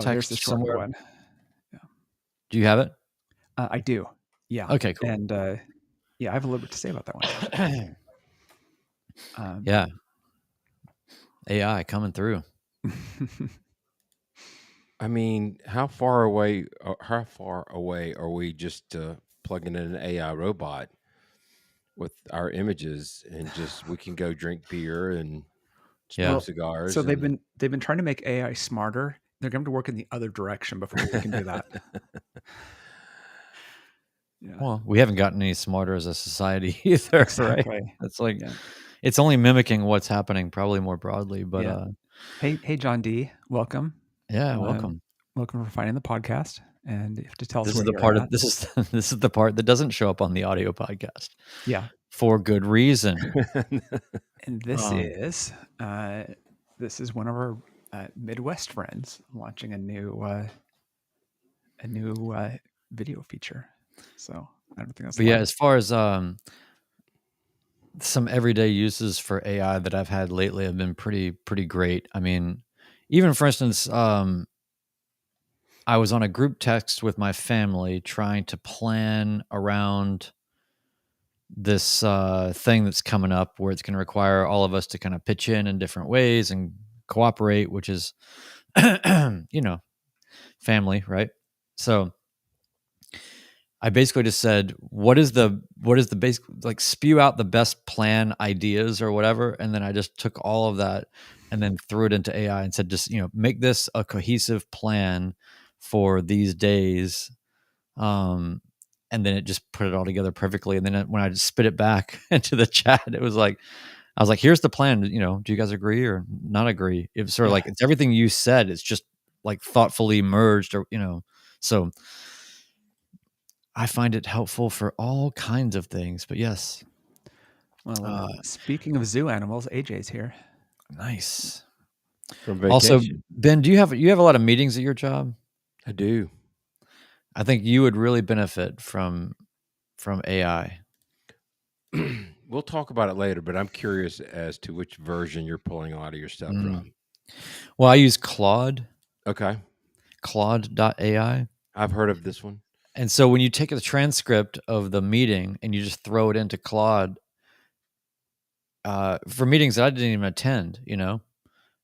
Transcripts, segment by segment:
there's the text short somewhere? one. Yeah. Do you have it? I do. Yeah. Okay, cool. And yeah, I have a little bit to say about that one. Yeah. AI coming through. I mean, how far away are we just plugging in an AI robot with our images and just we can go drink beer and smoke Yeah. cigars? So they've and- been trying to make AI smarter. They're going to work in the other direction before we can do that. Yeah. Well, we haven't gotten any smarter as a society either, Exactly. right? It's like Yeah. it's only mimicking what's happening probably more broadly, but Yeah. Hey, John D, welcome. welcome. Welcome for finding the podcast, and you have to tell us This is where the you're part at. of this is the part that doesn't show up on the audio podcast Yeah, for good reason. and this is one of our Midwest friends launching a new video feature. So I don't think that's. But yeah, as far as some everyday uses for AI that I've had lately have been pretty great. I mean, even for instance, I was on a group text with my family trying to plan around this thing that's coming up where it's going to require all of us to kind of pitch in different ways and cooperate, which is, family, right? So I basically just said, what is the basic, like, spew out the best plan ideas or whatever. And then I just took all of that and then threw it into AI and said, just, make this a cohesive plan for these days. And then it just put it all together perfectly. And then when I just spit it back into the chat, it was like, I was like, here's the plan. Do you guys agree or not agree? It was sort of like, it's everything you said. It's just like thoughtfully merged or, so I find it helpful for all kinds of things, but yes. Well, speaking of zoo animals, AJ's here. Nice. From vacation. Also, Ben, do you have a lot of meetings at your job? I do. I think you would really benefit from AI. We'll talk about it later, but I'm curious as to which version you're pulling a lot of your stuff from. Well, I use Claude. Okay. Claude.ai. I've heard of this one. And so when you take a transcript of the meeting and you just throw it into Claude, for meetings that I didn't even attend,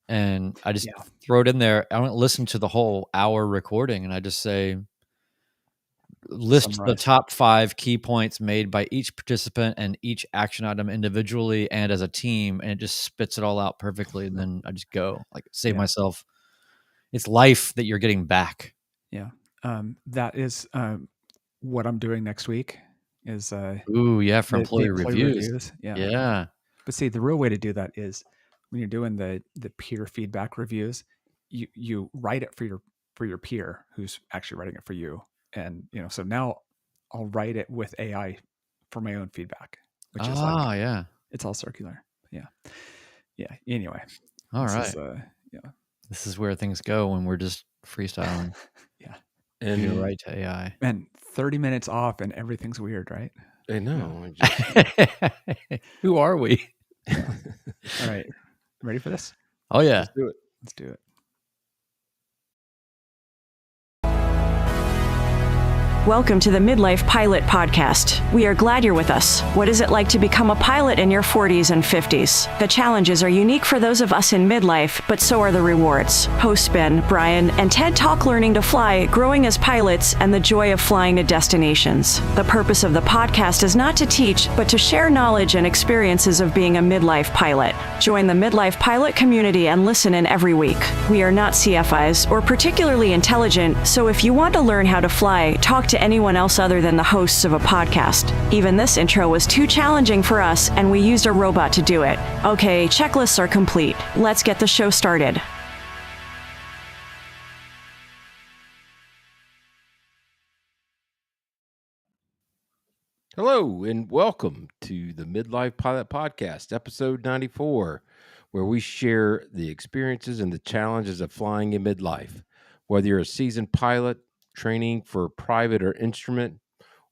and I just throw it in there. I don't listen to the whole hour recording, and I just say, list the top 5 key points made by each participant and each action item individually and as a team, and it just spits it all out perfectly. And then I just go, like, save myself. It's life that you're getting back. Yeah. That is what I'm doing next week is for employee reviews. Yeah. But see, the real way to do that is when you're doing the peer feedback reviews, you write it for your peer who's actually writing it for you. And so now I'll write it with AI for my own feedback, which is like, it's all circular. Yeah. Anyway. All right. This is where things go when we're just freestyling. Yeah. And you're right to AI. And 30 minutes off and everything's weird, right? I know. Who are we? All right. Ready for this? Oh, yeah. Let's do it. Welcome to the Midlife Pilot Podcast. We are glad you're with us. What is it like to become a pilot in your 40s and 50s? The challenges are unique for those of us in midlife, but so are the rewards. Hosts Ben, Brian, and Ted talk learning to fly, growing as pilots, and the joy of flying to destinations. The purpose of the podcast is not to teach, but to share knowledge and experiences of being a midlife pilot. Join the Midlife Pilot community and listen in every week. We are not CFIs or particularly intelligent, so if you want to learn how to fly, talk to anyone else other than the hosts of a podcast. Even this intro was too challenging for us, and we used a robot to do it. Okay, checklists are complete. Let's get the show started. Hello, and welcome to the Midlife Pilot Podcast, episode 94, where we share the experiences and the challenges of flying in midlife. Whether you're a seasoned pilot, training for private or instrument,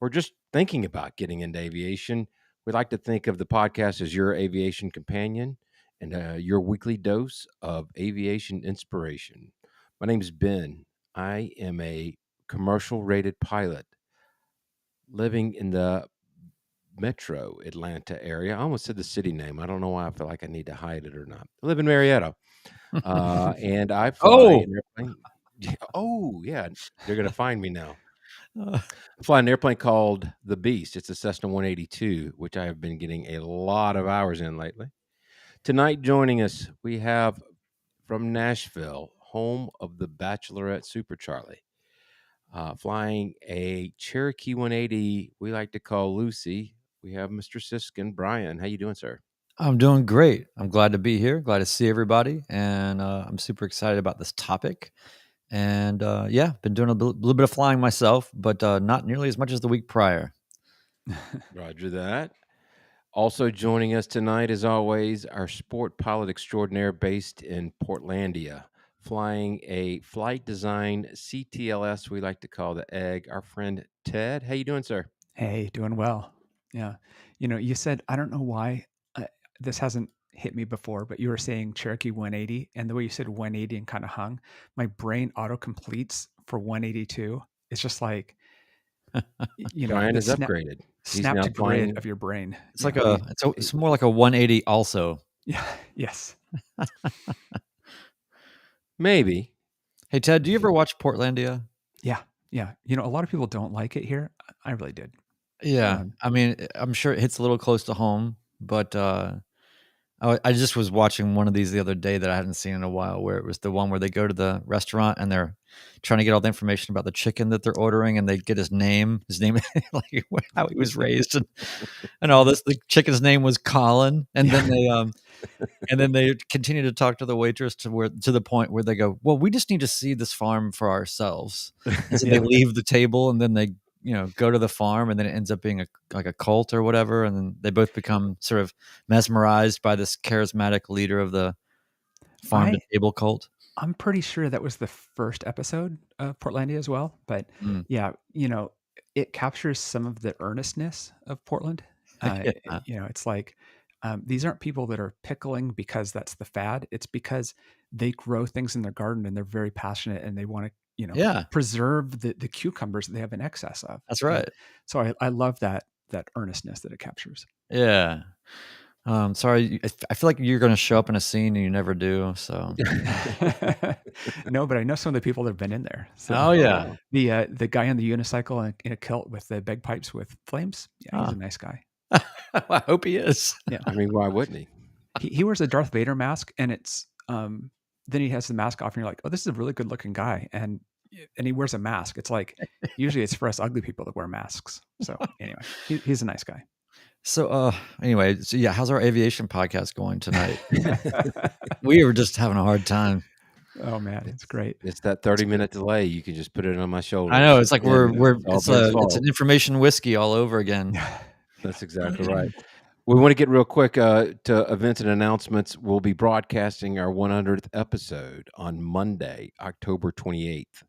or just thinking about getting into aviation, we like to think of the podcast as your aviation companion and your weekly dose of aviation inspiration. My name is Ben. I am a commercial rated pilot living in the metro Atlanta area. I almost said the city name. I don't know why I feel like I need to hide it or not. I live in Marietta, and I fly Oh, an airplane. Oh, yeah, they're going to find me now. uh, I fly an airplane called the Beast. It's a Cessna 182, which I have been getting a lot of hours in lately. Tonight, joining us, we have from Nashville, home of the Bachelorette Super Charlie, flying a Cherokee 180 we like to call Lucy. We have Mr. Siskin. Brian, how you doing, sir? I'm doing great. I'm glad to be here. Glad to see everybody, and I'm super excited about this topic. And yeah, been doing a little bit of flying myself, but not nearly as much as the week prior. Roger that. Also joining us tonight, as always, our sport pilot extraordinaire based in Portlandia, flying a flight design CTLS we like to call the Egg. Our friend Ted, how you doing, sir? Hey, doing well. Yeah. You said, I don't know why this hasn't hit me before, but you were saying Cherokee 180, and the way you said 180 and kind of hung, my brain auto completes for 182. It's just like, Brian the is upgraded. He's snap now to grid flying. of your brain. It's like it's more like a 180 also. Yeah. Yes. Maybe. Hey Ted, do you ever watch Portlandia? Yeah. Yeah. A lot of people don't like it here. I really did. Yeah, I mean, I'm sure it hits a little close to home, but I just was watching one of these the other day that I hadn't seen in a while, where it was the one where they go to the restaurant and they're trying to get all the information about the chicken that they're ordering, and they get his name, like how he was raised, and all this. The chicken's name was Colin, and then they continue to talk to the waitress to the point where they go, "Well, we just need to see this farm for ourselves." And so they leave the table, and then they go to the farm, and then it ends up being like a cult or whatever, and then they both become sort of mesmerized by this charismatic leader of the farm to table cult. I'm pretty sure that was the first episode of Portlandia as well. But yeah, it captures some of the earnestness of Portland. Yeah. It's like these aren't people that are pickling because that's the fad. It's because they grow things in their garden and they're very passionate and they want to, Yeah, preserve the cucumbers that they have in excess of. that's right. So I love that earnestness that it captures. Yeah. Sorry, I feel like you're going to show up in a scene and you never do. So, No, but I know some of the people that have been in there. So, oh yeah, the guy on the unicycle in a kilt with the bagpipes with flames. Yeah, he's a nice guy. I hope he is. Yeah, I mean, why wouldn't he? he wears a Darth Vader mask, and it's then he has the mask off, and you're like, oh, this is a really good looking guy, and he wears a mask. It's like usually it's for us ugly people that wear masks. So anyway, he's a nice guy. So anyway, yeah, how's our aviation podcast going tonight? We were just having a hard time. Oh man, it's great. It's that 30-minute delay. You can just put it on my shoulder. I know, it's like it's fault. an information whiskey all over again. That's exactly right. We want to get real quick to events and announcements. We'll be broadcasting our 100th episode on Monday, October 28th.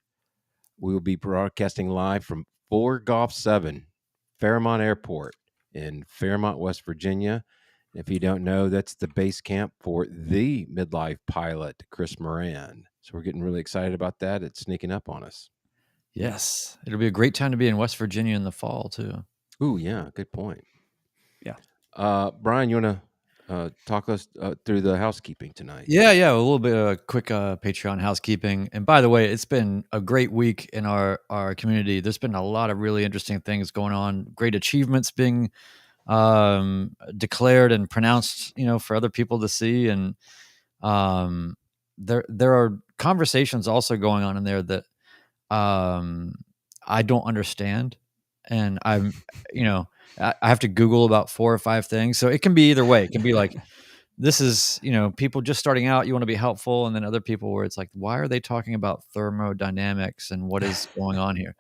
We will be broadcasting live from 4 Golf 7, Fairmont Airport in Fairmont, West Virginia. If you don't know, that's the base camp for the midlife pilot, Chris Moran. So we're getting really excited about that. It's sneaking up on us. Yes, it'll be a great time to be in West Virginia in the fall too. Ooh, yeah, good point. Yeah. Brian, you want to talk us through the housekeeping tonight? Yeah, a little bit of quick Patreon housekeeping. And by the way, it's been a great week in our community. There's been a lot of really interesting things going on. Great achievements being declared and pronounced, for other people to see. And there are conversations also going on in there that I don't understand, and I'm I have to Google about 4 or 5 things. So it can be either way. It can be like, this is, people just starting out, you want to be helpful. And then other people where it's like, why are they talking about thermodynamics and what is going on here?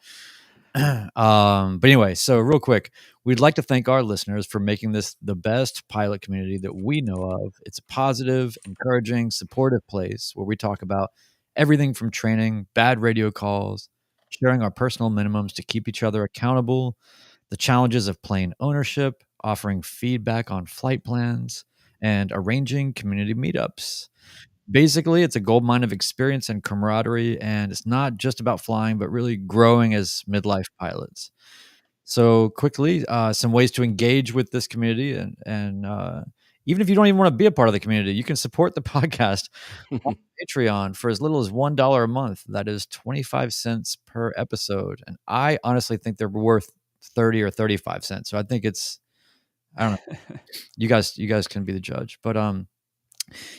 But anyway, so real quick, we'd like to thank our listeners for making this the best pilot community that we know of. It's a positive, encouraging, supportive place where we talk about everything from training, bad radio calls, sharing our personal minimums to keep each other accountable, the challenges of plane ownership, offering feedback on flight plans, and arranging community meetups. Basically, it's a goldmine of experience and camaraderie, and it's not just about flying, but really growing as midlife pilots. So quickly, some ways to engage with this community, and even if you don't even want to be a part of the community, you can support the podcast on Patreon for as little as $1 a month. That is 25 cents per episode, and I honestly think they're worth 30 or 35 cents. So I think I don't know. You guys can be the judge, but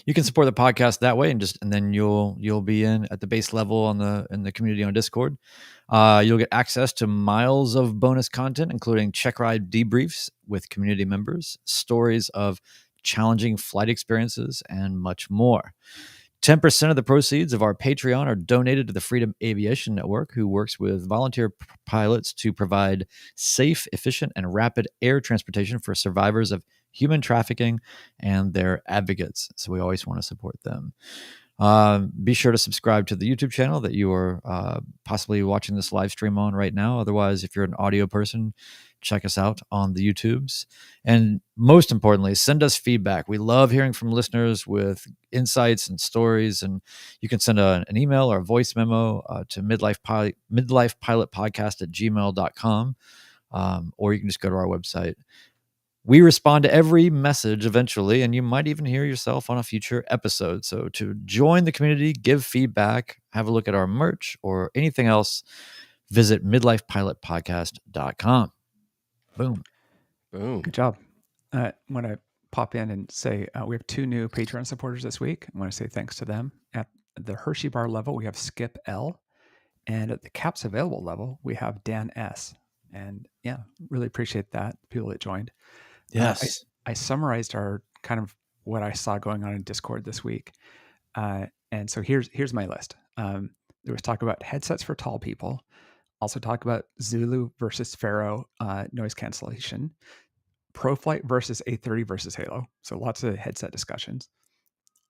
you can support the podcast that way, and then you'll be in at the base level in the community on Discord. You'll get access to miles of bonus content, including check ride debriefs with community members, stories of challenging flight experiences, and much more. 10% of the proceeds of our Patreon are donated to the Freedom Aviation Network, who works with volunteer pilots to provide safe, efficient, and rapid air transportation for survivors of human trafficking and their advocates. So we always want to support them. Be sure to subscribe to the YouTube channel that you are possibly watching this live stream on right now. Otherwise, if you're an audio person, check us out on the YouTubes. And most importantly, send us feedback. We love hearing from listeners with insights and stories. And you can send an email or a voice memo to midlifepilotpodcast@gmail.com. Or you can just go to our website. We respond to every message eventually, and you might even hear yourself on a future episode. So to join the community, give feedback, have a look at our merch, or anything else, visit midlifepilotpodcast.com. Boom. Boom. Good job. I want to pop in and say we have 2 new Patreon supporters this week. I want to say thanks to them. At the Hershey Bar level, we have Skip L. And at the Caps Available level, we have Dan S. And yeah, really appreciate that, people that joined. Yes. I summarized our kind of what I saw going on in Discord this week. And so here's my list. There was talk about headsets for tall people. Also talk about Zulu versus Faro noise cancellation. ProFlight versus A30 versus Halo. So lots of headset discussions.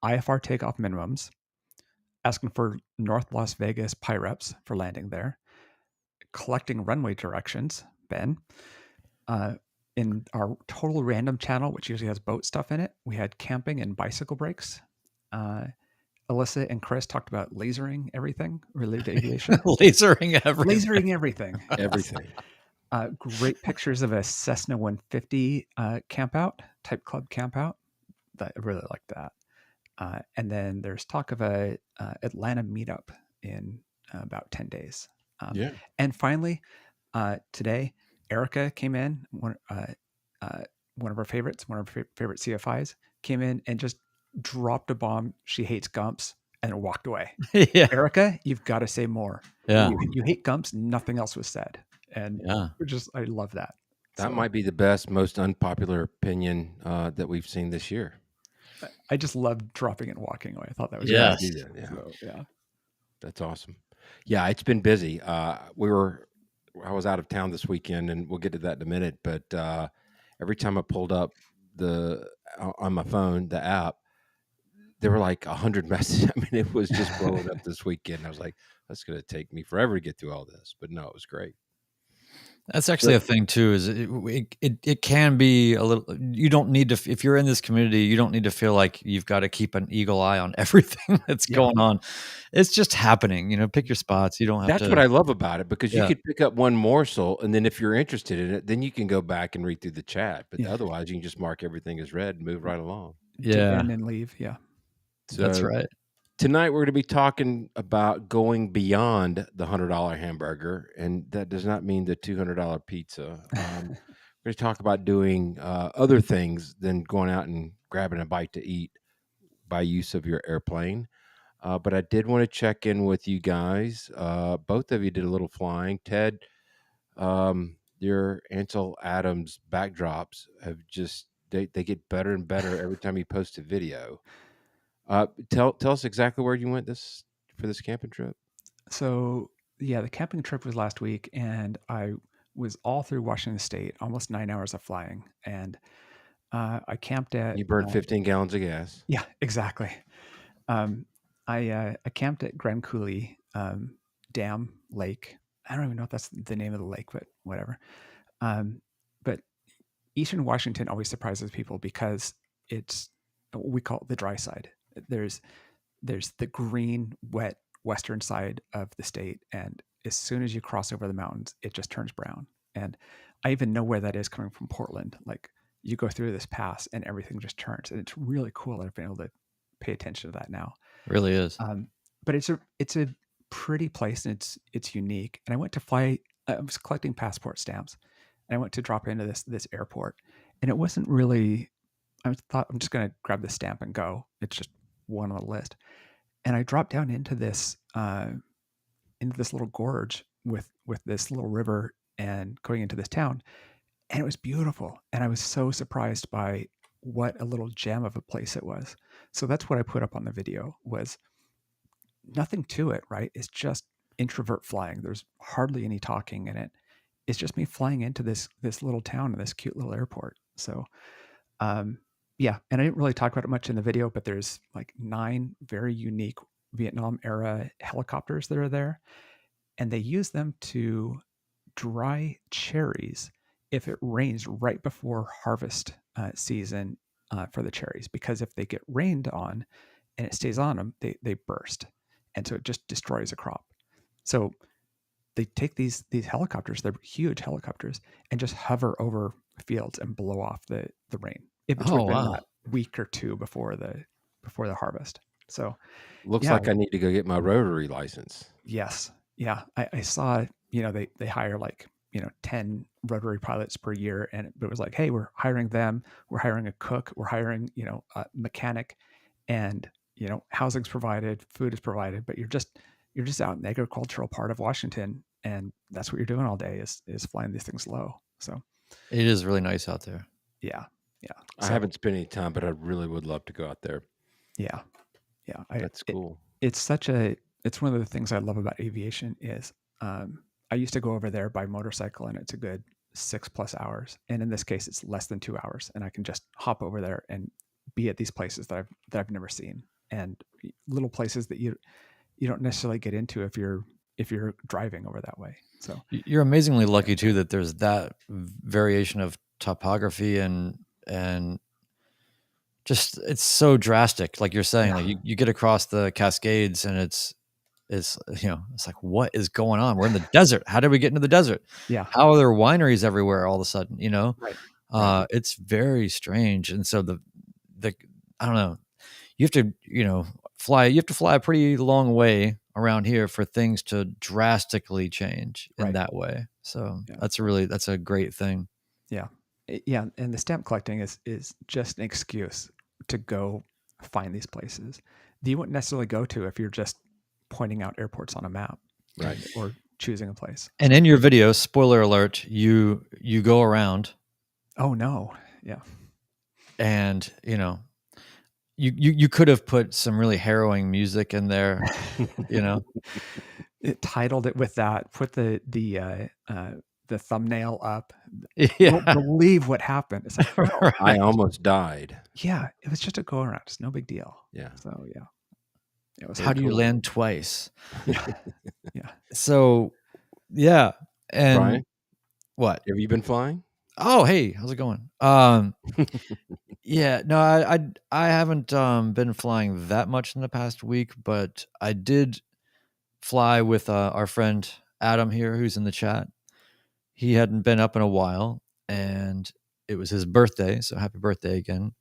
IFR takeoff minimums. Asking for North Las Vegas PIREPs for landing there. Collecting runway directions, Ben. In our total random channel, which usually has boat stuff in it, we had camping and bicycle breaks. Alyssa and Chris talked about lasering everything related to aviation. Lasering everything. Lasering everything. Everything. Great pictures of a Cessna 150 type club camp out. I really like that. And then there's talk of a Atlanta meetup in about 10 days. Yeah. And finally, today, Erica came in, one of our favorites, one of our favorite CFIs, came in and just dropped a bomb. She hates Gumps and walked away. Yeah. Erica, you've got to say more. Yeah. You hate Gumps. Nothing else was said. And Yeah. I love that. That might be the best, most unpopular opinion that we've seen this year. I just loved dropping it and walking away. I thought that was Yes. great. Yeah. So, yeah. That's awesome. Yeah, it's been busy. I was out of town this weekend, and we'll get to that in a minute. But every time I pulled up on my phone, the app, there were like 100 messages. I mean, it was just blowing up this weekend. I was like, that's going to take me forever to get through all this. But no, it was great. That's actually a thing too. Is it can be a little. You don't need to, if you're in this community, you don't need to feel like you've got to keep an eagle eye on everything that's going on. It's just happening. Pick your spots. You don't have That's to. what I love about it, because you could pick up one morsel, and then if you're interested in it, then you can go back and read through the chat. But otherwise, you can just mark everything as read and move right along. Dip in and leave. Yeah. So that's right. Tonight, we're going to be talking about going beyond the $100 hamburger, and that does not mean the $200 pizza. We're going to talk about doing other things than going out and grabbing a bite to eat by use of your airplane. But I did want to check in with you guys. Both of you did a little flying. Ted, your Ansel Adams backdrops have just, they get better and better every time you post a video. Tell us exactly where you went for this camping trip. So yeah, the camping trip was last week, and I was all through Washington State, almost 9 hours of flying, and I camped at. You burned 15 gallons of gas. Yeah, exactly. I camped at Grand Coulee Dam Lake. I don't even know if that's the name of the lake, but whatever. But Eastern Washington always surprises people because we call it the dry side. There's there's the green, wet western side of the state, and as soon as you cross over the mountains, it just turns brown. And I even know where that is coming from Portland. Like, you go through this pass and everything just turns, and it's really cool that I've been able to pay attention to that now. Really is. But it's a pretty place, and it's unique. And I went to fly. I was collecting passport stamps, and I went to drop into this airport, and it wasn't really. I thought, I'm just going to grab the stamp and go. It's just one on the list, and I dropped down into this little gorge with this little river and going into this town, and it was beautiful. And I was so surprised by what a little gem of a place it was. So that's what I put up on the video. Was nothing to it, right? It's just introvert flying. There's hardly any talking in it. It's just me flying into this little town and this cute little airport. So, yeah, and I didn't really talk about it much in the video, but there's like 9 very unique Vietnam era helicopters that are there, and they use them to dry cherries if it rains right before harvest season for the cherries, because if they get rained on and it stays on them, they burst, and so it just destroys a crop. So they take these helicopters, they're huge helicopters, and just hover over fields and blow off the rain if it's within that week or 2 before the harvest. So looks like I need to go get my rotary license. Yes. Yeah. I saw, they hire like, 10 rotary pilots per year. And it was like, hey, we're hiring them. We're hiring a cook. We're hiring, a mechanic, and, housing's provided, food is provided, but you're just out in the agricultural part of Washington. And that's what you're doing all day is flying these things low. So it is really nice out there. Yeah. Yeah. I haven't spent any time, but I really would love to go out there. Yeah. Yeah. That's cool. It's one of the things I love about aviation is, I used to go over there by motorcycle, and it's a good 6+ hours. And in this case, it's less than 2 hours, and I can just hop over there and be at these places that I've never seen, and little places that you don't necessarily get into if you're driving over that way. So you're amazingly lucky too that there's that variation of topography and just it's so drastic. Like you're saying, like you get across the Cascades, and it's like, what is going on? We're in the desert. How did we get into the desert? Yeah. How are there wineries everywhere all of a sudden? Right. It's very strange. And so the I don't know. You have to fly. You have to fly a pretty long way around here for things to drastically change in that way. So that's a great thing. Yeah. Yeah. And the stamp collecting is just an excuse to go find these places that you wouldn't necessarily go to if you're just pointing out airports on a map, right? Or choosing a place. And in your video, spoiler alert, you go around. Oh no. Yeah. And you could have put some really harrowing music in there, It titled it with that, put the thumbnail up. Yeah. You won't believe what happened. It's like, Right. I almost died. Yeah, it was just a go around. It's no big deal. Yeah. So yeah. It was How do you land twice? Yeah. Yeah. So yeah. And Brian, what? have you been flying? Oh, hey, how's it going? Yeah, no, I haven't been flying that much in the past week, but I did fly with our friend Adam here, who's in the chat. He hadn't been up in a while, and it was his birthday, so happy birthday again,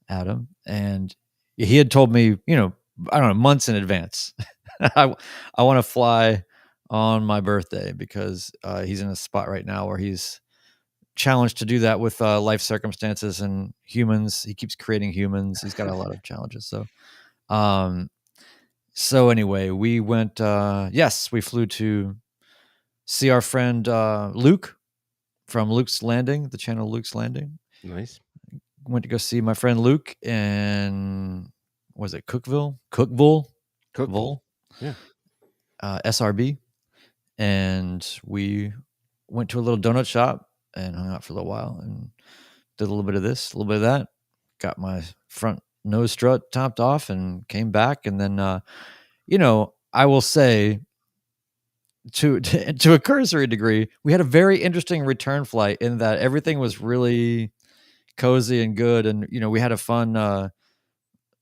Adam. And he had told me, I don't know, months in advance, I want to fly on my birthday because he's in a spot right now where he's challenged to do that with life circumstances and humans. He keeps creating humans. He's got a lot of challenges. So anyway, we went, we flew to see our friend Luke from Luke's Landing, the channel Luke's Landing. Nice. Went to go see my friend Luke in, was it Cookville? Yeah. SRB. And we went to a little donut shop and hung out for a little while and did a little bit of this, a little bit of that. Got my front nose strut topped off and came back. And then, I will say to a cursory degree, we had a very interesting return flight in that everything was really cozy and good. And, we had a fun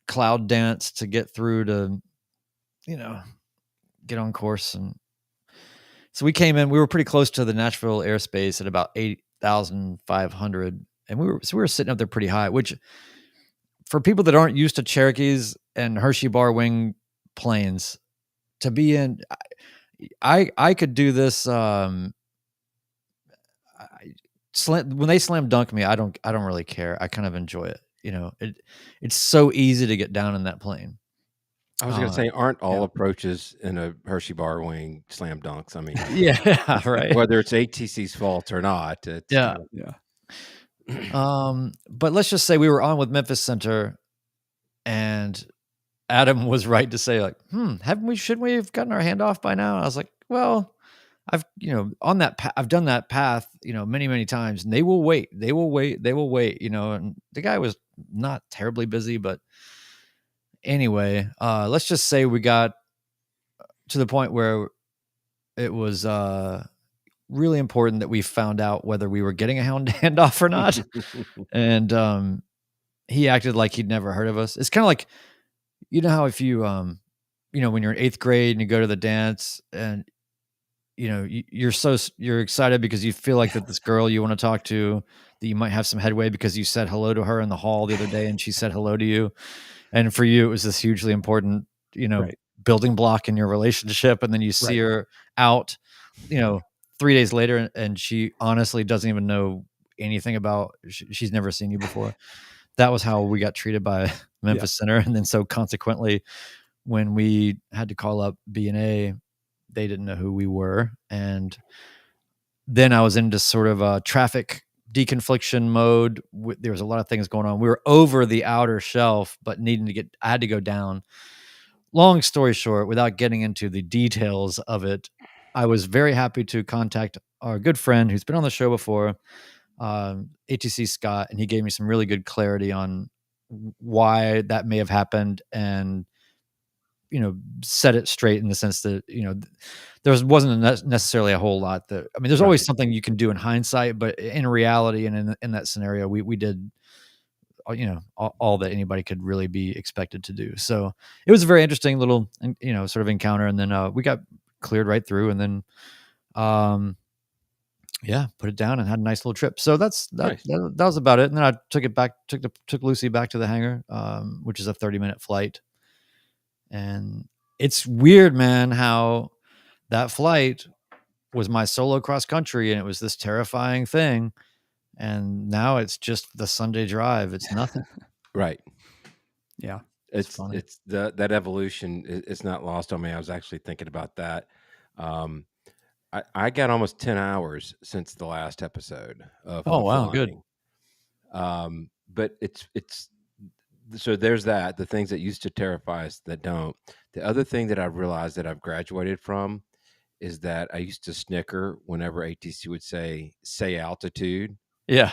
cloud dance to get through to, get on course. And so we came in, we were pretty close to the Nashville airspace at about 8,500. And we were sitting up there pretty high, which for people that aren't used to Cherokees and Hershey bar wing planes, to be in, I could do this. When they slam dunk me, I don't really care. I kind of enjoy it. It's so easy to get down in that plane. I was going to say, aren't all approaches in a Hershey bar wing slam dunks? I mean, yeah, right. Whether it's ATC's fault or not. It's yeah. But let's just say we were on with Memphis Center, and Adam was right to say, like, shouldn't we have gotten our handoff by now? And I was like, well, I've done that path, many, many times, and they will wait, and the guy was not terribly busy, but anyway, let's just say we got to the point where it was really important that we found out whether we were getting a handoff or not. And he acted like he'd never heard of us. It's kind of like, how if you, when you're in 8th grade and you go to the dance and, you're excited because you feel like that this girl you want to talk to, that you might have some headway because you said hello to her in the hall the other day and she said hello to you. And for you, it was this hugely important, building block in your relationship. And then you see her out, 3 days later, and she honestly doesn't even know anything about, she's never seen you before. That was how we got treated by Memphis Center. And then so consequently, when we had to call up B&A, they didn't know who we were. And then I was into sort of a traffic deconfliction mode. There was a lot of things going on. We were over the outer shelf, but I had to go down. Long story short, without getting into the details of it, I was very happy to contact our good friend who's been on the show before, ATC Scott, and he gave me some really good clarity on why that may have happened, and set it straight in the sense that there wasn't necessarily a whole lot that, there's always something you can do in hindsight, but in reality and in that scenario, we did all that anybody could really be expected to do. So it was a very interesting little sort of encounter, and then we got cleared right through, and then put it down and had a nice little trip. So that was about it. And then I took Lucy back to the hangar, which is a 30-minute flight. And it's weird, man, how that flight was my solo cross country, and it was this terrifying thing. And now it's just the Sunday drive. It's nothing. Right. Yeah. It's that evolution is not lost on me. I was actually thinking about that. I got almost 10 hours since the last episode of wow, flying. Good. But it's so there's that, the things that used to terrify us that don't. The other thing that I've realized that I've graduated from is that I used to snicker whenever ATC would say altitude. Yeah.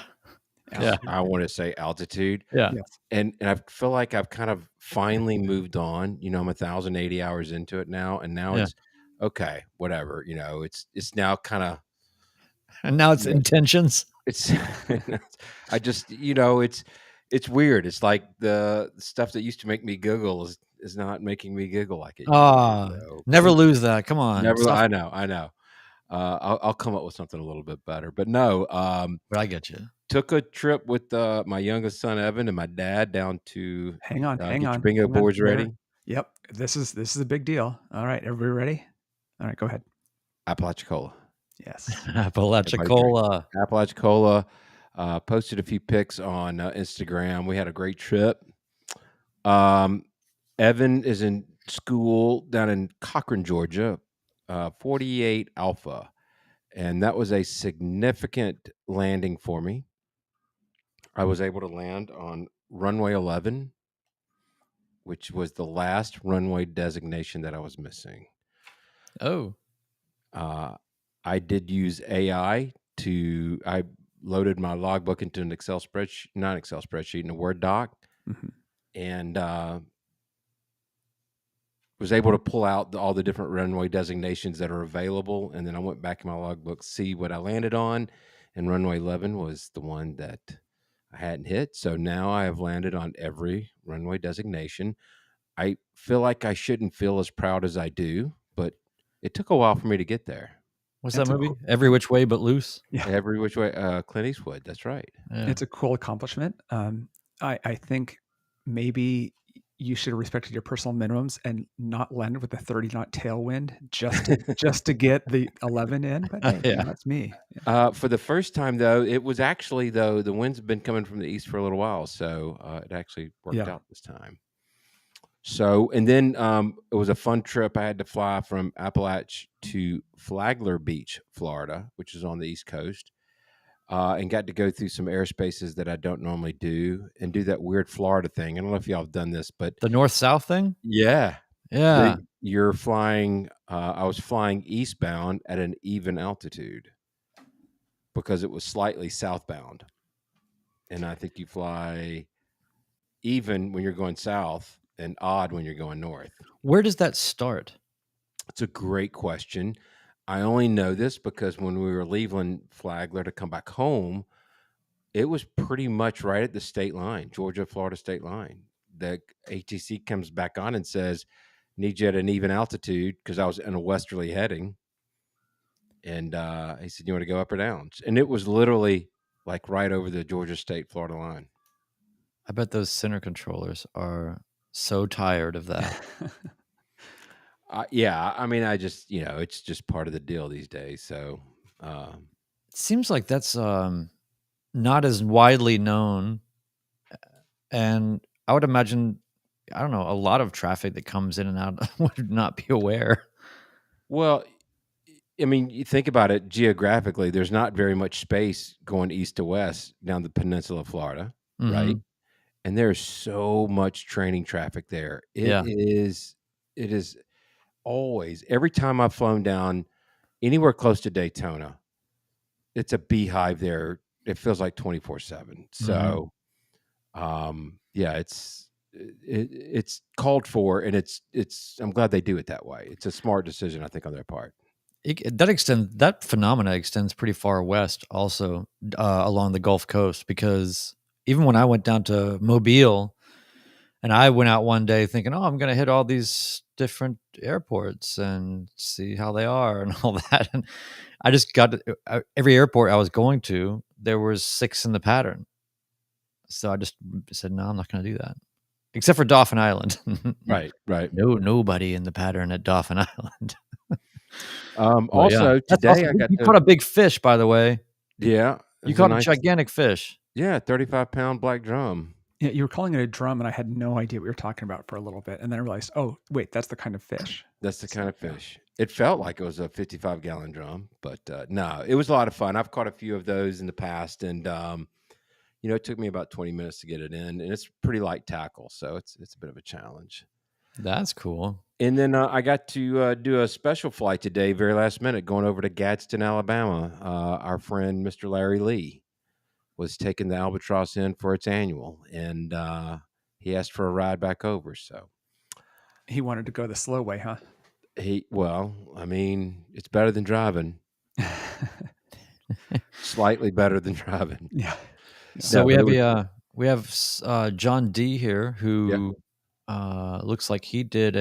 I want to say altitude. Yeah. And I feel like I've kind of finally moved on. I'm 1,080 hours into it now. And now it's okay, whatever. It's now kind of, and now it's intentions. It's I just, it's weird. It's like the stuff that used to make me giggle is not making me giggle like it used to. Never lose that. Come on. Never. I know. I'll come up with something a little bit better, but no. But I get you. Took a trip with my youngest son Evan and my dad down to. Hang on. Your bingo boards ready? Yep. This is a big deal. All right, everybody ready? All right, go ahead. Apalachicola. Yes. Apalachicola. Apalachicola. Posted a few pics on Instagram. We had a great trip. Evan is in school down in Cochran, Georgia, 48 Alpha. And that was a significant landing for me. I was able to land on runway 11, which was the last runway designation that I was missing. Oh. I did use AI I loaded my logbook into an Excel spreadsheet, not Excel spreadsheet, in a Word doc, and was able to pull out all the different runway designations that are available. And then I went back in my logbook, see what I landed on, and runway 11 was the one that I hadn't hit. So now I have landed on every runway designation. I feel like I shouldn't feel as proud as I do, but it took a while for me to get there. What's It's that a movie? cool- Every Which Way But Loose. Yeah, Every which way, Clint Eastwood. That's right. Yeah. it's a cool accomplishment. I think maybe you should have respected your personal minimums and not landed with a 30-knot tailwind just to get the 11 in. But hey, Yeah. that's me. Yeah. For the first time, though, it was actually, though, the winds have been coming from the east for a little while. So it actually worked Yeah. out this time. So, and then it was a fun trip. I had to fly from Appalachia to Flagler Beach, Florida, which is on the East Coast, and got to go through some airspaces that I don't normally do and do that weird Florida thing. I don't know if y'all have done this, but The north-south thing? yeah, Yeah. you're flying. I was flying eastbound at an even altitude because it was slightly southbound, and I think you fly even when you're going south and odd when you're going north. Where does that start? It's a great question. I only know this because when we were leaving Flagler to come back home, it was pretty much right at the state line, Georgia-Florida state line. The ATC comes back on and says, need you at an even altitude because I was in a westerly heading. And he said, you want to go up or down? And it was literally like right over the Georgia state-Florida line. I bet those center controllers are so tired of that. Yeah, I mean, I just, it's just part of the deal these days. So, It seems like that's not as widely known. And I would imagine, I don't know, a lot of traffic that comes in and out would not be aware. well, I mean, you think about it geographically, there's not very much space going east to west down the peninsula of Florida, right? Mhm. And there's so much training traffic there. Yeah. It is always, every time I've flown down anywhere close to Daytona, it's a beehive there. It feels like 24/7. So, yeah, it's called for, and I'm glad they do it that way. It's a smart decision, I think, on their part. That phenomena extends pretty far west also, along the Gulf Coast, because even when I went down to Mobile and I went out one day thinking, oh, I'm going to hit all these different airports and see how they are and all that. And I just got to, every airport I was going to, there was 6 in the pattern. So I just said, no, I'm not going to do that. Except for Dauphin Island. Right. Nobody in the pattern at Dauphin Island. Also, That's today awesome. I got You caught a big fish, by the way. yeah, You caught a gigantic fish. yeah, 35-pound black drum. Yeah, you were calling it a drum, and I had no idea what you were talking about for a little bit, and then I realized, oh, wait, that's the kind of fish. That's the kind of fish. It felt like it was a 55-gallon drum, but no, it was a lot of fun. I've caught a few of those in the past, and it took me about 20 minutes to get it in, and it's pretty light tackle, so it's a bit of a challenge. That's cool. And then I got to do a special flight today, very last minute, going over to Gadsden, Alabama. Our friend, Mr. Larry Lee, was taking the Albatross in for its annual, and he asked for a ride back over. So He wanted to go the slow way, huh? I mean, it's better than driving. Slightly better than driving. Yeah. So No, we have John D here who looks like he did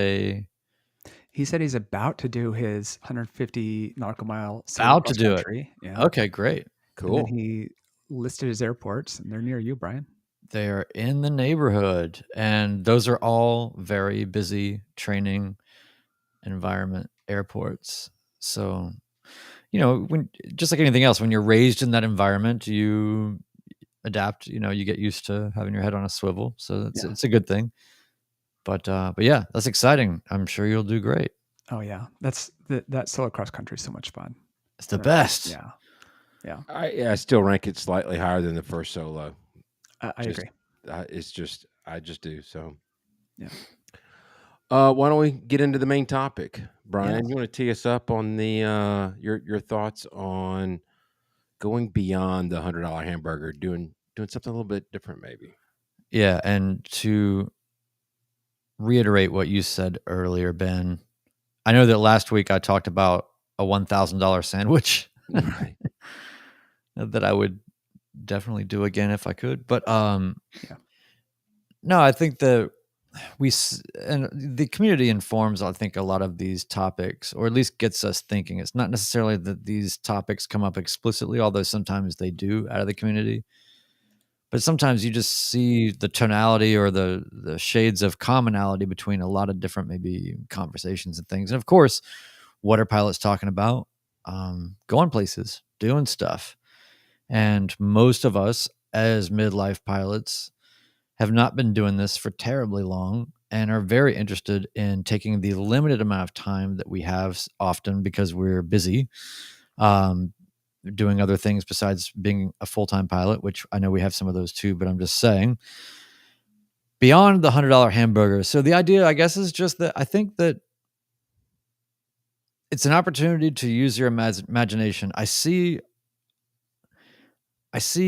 He said he's about to do his 150 nautical mile sail About to across do it. country. Yeah. Okay, great. And cool. then he listed his airports, and they're near you, Brian. They are in the neighborhood, and those are all very busy training environment airports. So, when just like anything else, when you're raised in that environment, you adapt. You get used to having your head on a swivel. So it's a good thing. But yeah, that's exciting. I'm sure you'll do great. Oh yeah, that sail across country is so much fun. It's the best. Yeah. I still rank it slightly higher than the first solo. I agree. I just do. So, Yeah. why don't we get into the main topic, Brian? Yeah. You want to tee us up on the your thoughts on going beyond the $100 hamburger, doing something a little bit different, maybe? Yeah, and to reiterate what you said earlier, Ben, I know that last week I talked about a $1,000 sandwich Right. that I would definitely do again if I could. But Yeah. no, I think that and the community informs, I think, a lot of these topics, or at least gets us thinking. It's not necessarily that these topics come up explicitly, although sometimes they do out of the community. But sometimes you just see the tonality or the shades of commonality between a lot of different maybe conversations and things. And of course, what are pilots talking about? Going places, doing stuff. And most of us as midlife pilots have not been doing this for terribly long and are very interested in taking the limited amount of time that we have, often because we're busy, doing other things besides being a full-time pilot, which I know we have some of those too, but I'm just saying, beyond the $100 hamburger. So the idea, I guess, is just that I think that it's an opportunity to use your imagination. I see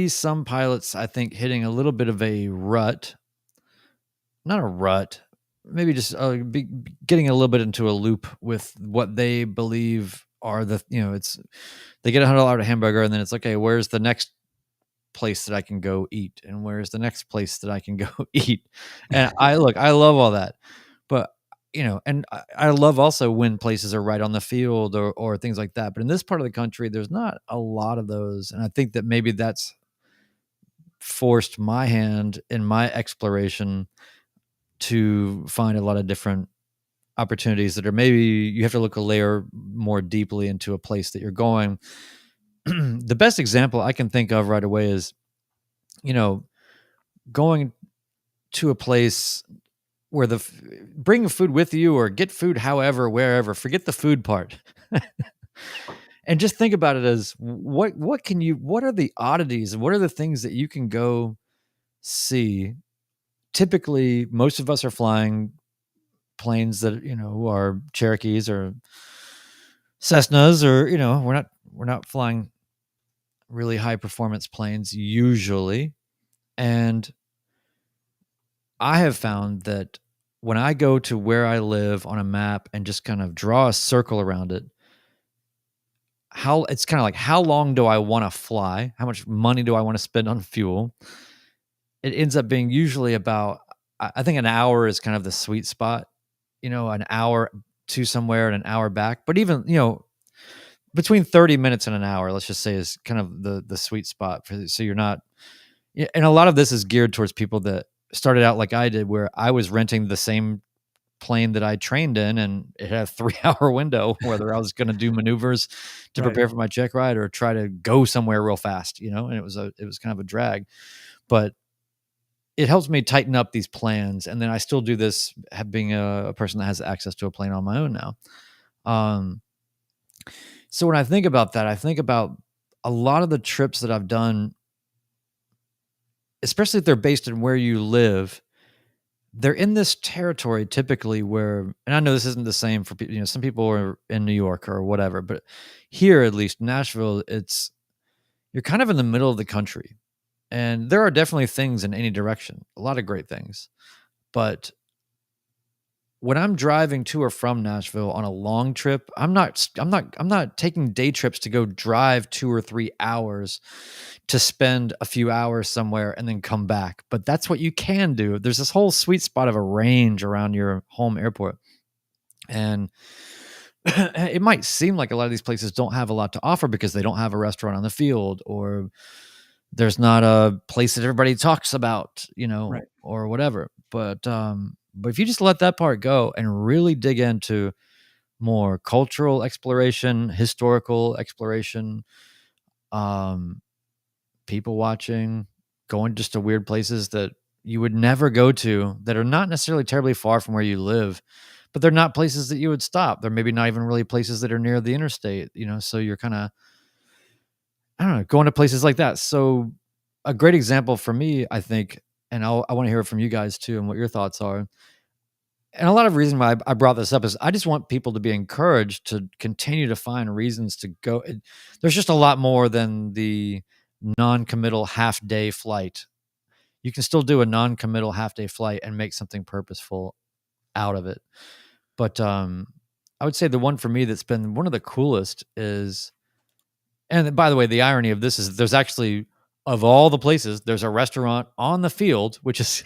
some pilots, I think, hitting a little bit of a rut. Not a rut, maybe just getting a little bit into a loop with what they believe are it's, they get a $100 hamburger and then it's okay, where's the next place that I can go eat? And where's the next place that I can go eat? And I love all that, but and I love also when places are right on the field or things like that. But in this part of the country, there's not a lot of those. And I think that maybe that's forced my hand in my exploration to find a lot of different opportunities that are maybe you have to look a layer more deeply into a place that you're going. The best example I can think of right away is, going to a place where bring food with you or get food, however, wherever, forget the food part. And just think about it as what are the oddities and what are the things that you can go see? Typically, most of us are flying planes that, are Cherokees or Cessnas, or, we're not flying really high performance planes usually. And I have found that when I go to where I live on a map and just kind of draw a circle around it, it's kind of like, how long do I want to fly? How much money do I want to spend on fuel? It ends up being usually about, I think an hour is kind of the sweet spot, an hour to somewhere and an hour back. But even, between 30 minutes and an hour, let's just say, is kind of the sweet spot so you're not, and a lot of this is geared towards people that started out like I did, where I was renting the same plane that I trained in, and it had a 3-hour window, whether I was going to do maneuvers to prepare for my check ride or try to go somewhere real fast, and it was kind of a drag, but it helps me tighten up these plans. And then I still do this being a person that has access to a plane on my own now. So when I think about that, I think about a lot of the trips that I've done, especially if they're based in where you live. They're in this territory typically where, and I know this isn't the same for people, some people are in New York or whatever, but here, at least Nashville, you're kind of in the middle of the country, and there are definitely things in any direction, a lot of great things. But when I'm driving to or from Nashville on a long trip, I'm not taking day trips to go drive 2 or 3 hours to spend a few hours somewhere and then come back. But that's what you can do. There's this whole sweet spot of a range around your home airport. And it might seem like a lot of these places don't have a lot to offer because they don't have a restaurant on the field, or there's not a place that everybody talks about, or whatever. But if you just let that part go and really dig into more cultural exploration, historical exploration, people watching, going just to weird places that you would never go to, that are not necessarily terribly far from where you live, but they're not places that you would stop. They're maybe not even really places that are near the interstate, so you're kind of, I don't know, going to places like that. So a great example for me, I think, and I want to hear it from you guys too, and what your thoughts are. And a lot of reason why I brought this up is I just want people to be encouraged to continue to find reasons to go. There's just a lot more than the non-committal half-day flight. You can still do a non-committal half-day flight and make something purposeful out of it. But I would say the one for me that's been one of the coolest is, and by the way, the irony of this is there's actually of all the places, there's a restaurant on the field, which is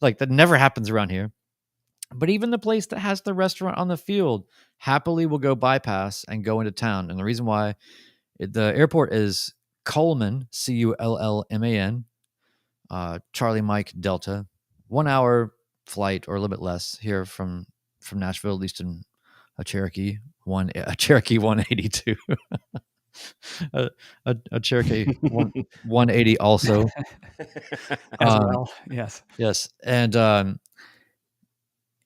like that never happens around here. But even the place that has the restaurant on the field happily will go bypass and go into town. And the reason why the airport is Cullman, Cullman, Charlie Mike Delta, 1 hour flight or a little bit less here from Nashville, at least in a Cherokee 182. a Cherokee 180 also. As well, yes. Yes. And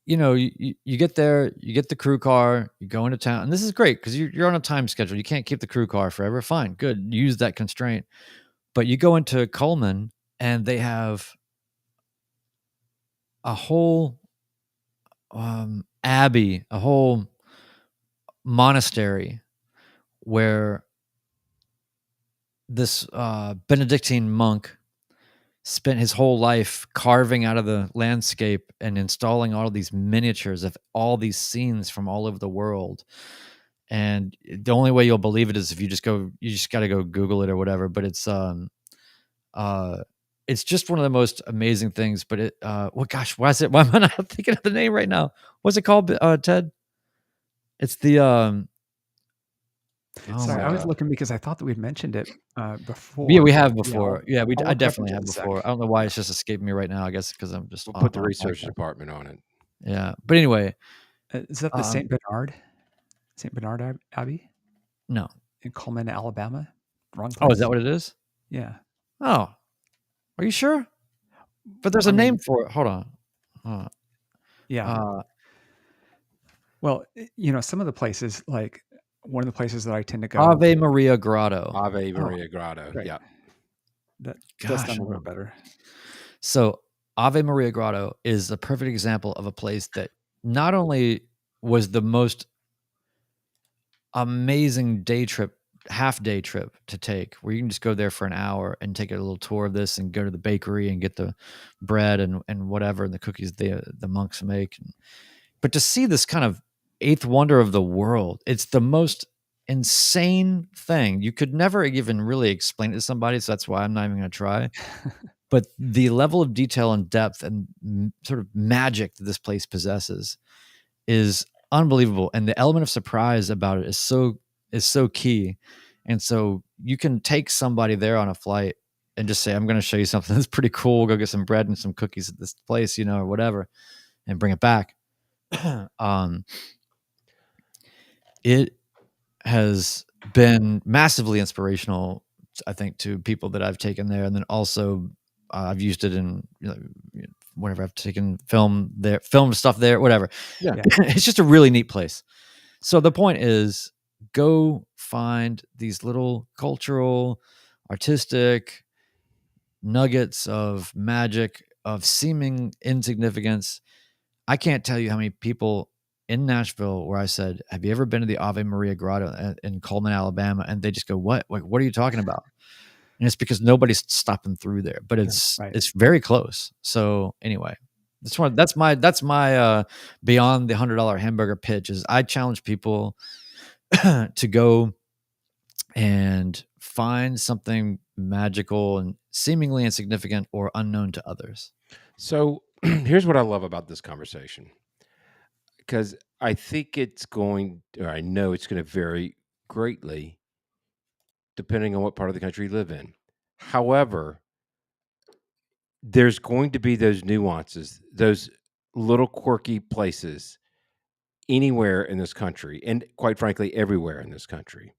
you get there, you get the crew car, you go into town, and this is great because you're on a time schedule. You can't keep the crew car forever. Fine, good, use that constraint. But you go into Cullman, and they have a whole abbey, a whole monastery where this Benedictine monk spent his whole life carving out of the landscape and installing all of these miniatures of all these scenes from all over the world. And the only way you'll believe it is if you just got to go Google it or whatever. But it's just one of the most amazing things. But why am I not thinking of the name right now? What's it called, Ted? It's the Sorry, I was looking because I thought that we'd mentioned it before. Yeah, we have before. Yeah, I look definitely up have in a sec. before. I don't know why it's just escaping me right now. I guess because I'm just We'll put the research department on it. Yeah, but anyway, Is that the St. Bernard Abbey no. in Cullman, Alabama? Wrong place. Oh, is that what it is? Yeah. Oh, are you sure? But there's a name for it. Hold on. Yeah. Well, some of the places, like one of the places that I tend to go. Ave Maria Grotto. Ave Maria Grotto. Right. Yeah. That does sound a little better. So Ave Maria Grotto is a perfect example of a place that not only was the most amazing half day trip to take, where you can just go there for an hour and take a little tour of this and go to the bakery and get the bread and whatever and the cookies the monks make, but to see this kind of eighth wonder of the world, it's the most insane thing. You could never even really explain it to somebody, so that's why I'm not even going to try. But the level of detail and depth and sort of magic that this place possesses is unbelievable, and the element of surprise about it is so key. And so you can take somebody there on a flight and just say, I'm going to show you something that's pretty cool. Go get some bread and some cookies at this place, or whatever, and bring it back. It has been massively inspirational, I think, to people that I've taken there. And then also I've used it in whenever I've taken film stuff there, whatever. Yeah. It's just a really neat place. So the point is, go find these little cultural, artistic nuggets of magic, of seeming insignificance. I can't tell you how many people in Nashville where I said, have you ever been to the Ave Maria Grotto in Cullman, Alabama? And they just go, what? Like, what are you talking about? And it's because nobody's stopping through there, but it's very close. So anyway, that's my beyond the $100 hamburger pitch is I challenge people to go and find something magical and seemingly insignificant or unknown to others. So here's what I love about this conversation, because I think I know it's going to vary greatly depending on what part of the country you live in. However, there's going to be those nuances, those little quirky places anywhere in this country, and quite frankly, everywhere in this country.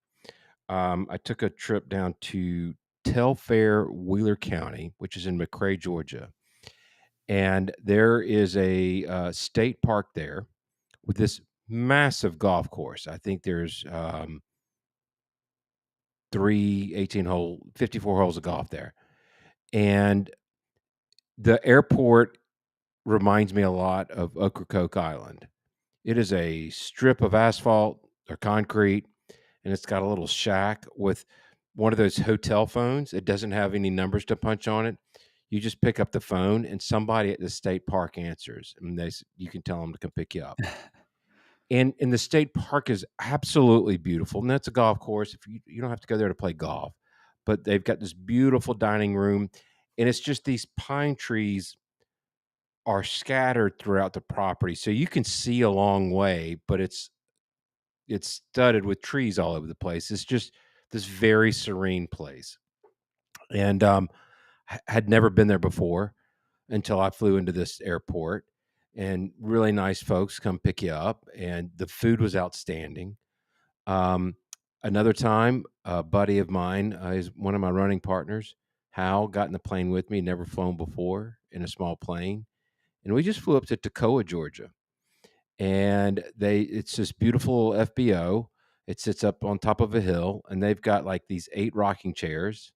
I took a trip down to Telfair, Wheeler County, which is in McRae, Georgia. And there is a state park there with this massive golf course. I think there's 54 holes of golf there. And the airport reminds me a lot of Ocracoke Island. It is a strip of asphalt or concrete, and it's got a little shack with one of those hotel phones. It doesn't have any numbers to punch on it. You just pick up the phone and somebody at the state park answers, and you can tell them to come pick you up. And the state park is absolutely beautiful. And that's a golf course. If you don't have to go there to play golf, but they've got this beautiful dining room, and it's just these pine trees are scattered throughout the property, so you can see a long way, but it's studded with trees all over the place. It's just this very serene place, and had never been there before until I flew into this airport, and really nice folks come pick you up, and the food was outstanding. Um, Another time, a buddy of mine is one of my running partners. Hal got in the plane with me, never flown before in a small plane, and we just flew up to Toccoa, Georgia. And it's this beautiful FBO. It sits up on top of a hill, and they've got like these 8 rocking chairs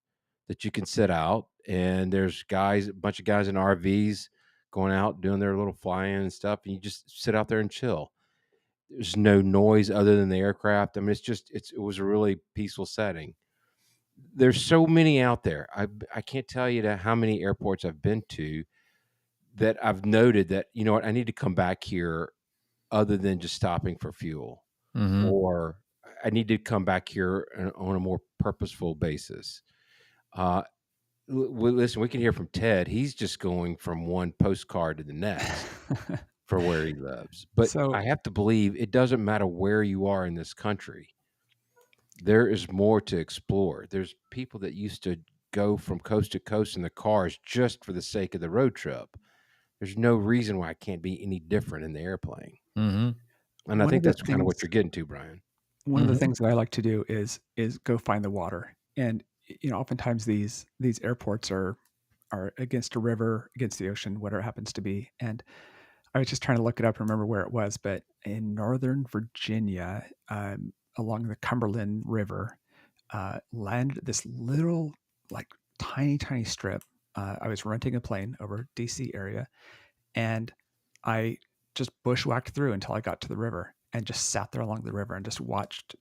that you can sit out. And there's a bunch of guys in RVs going out doing their little flying and stuff, and you just sit out there and chill. There's no noise other than the aircraft. I mean, it was a really peaceful setting. There's so many out there. I can't tell you how many airports I've been to that I've noted that, you know what, I need to come back here other than just stopping for fuel, or I need to come back here on a more purposeful basis. Listen, we can hear from Ted. He's just going from one postcard to the next for where he lives. But So- I have to believe it doesn't matter where you are in this country. There is more to explore. There's people that used to go from coast to coast in the cars just for the sake of the road trip. There's no reason why it can't be any different in the airplane. And I One think of the that's kind of what things- you're getting to, Brian. One of the things that I like to do is go find the water. And oftentimes these airports are against a river, against the ocean, whatever it happens to be. And I was just trying to look it up and remember where it was, but in Northern Virginia, along the Cumberland River, landed this little, like, tiny strip. I was renting a plane over DC area, and I just bushwhacked through until I got to the river and just sat there along the river and just watched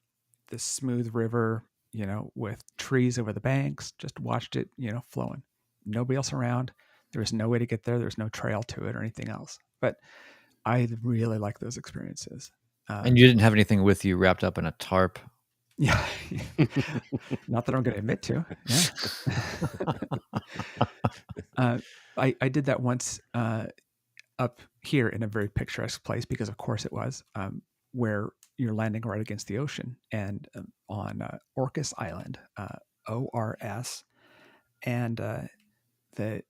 this smooth river, with trees over the banks, just watched it, flowing. Nobody else around. There was no way to get there. There's no trail to it or anything else. But I really like those experiences. And you didn't have anything with you wrapped up in a tarp? Yeah. Not that I'm going to admit to. Yeah. I did that once up here in a very picturesque place, because of course it was, where you're landing right against the ocean, and on Orcas Island, ORS, and the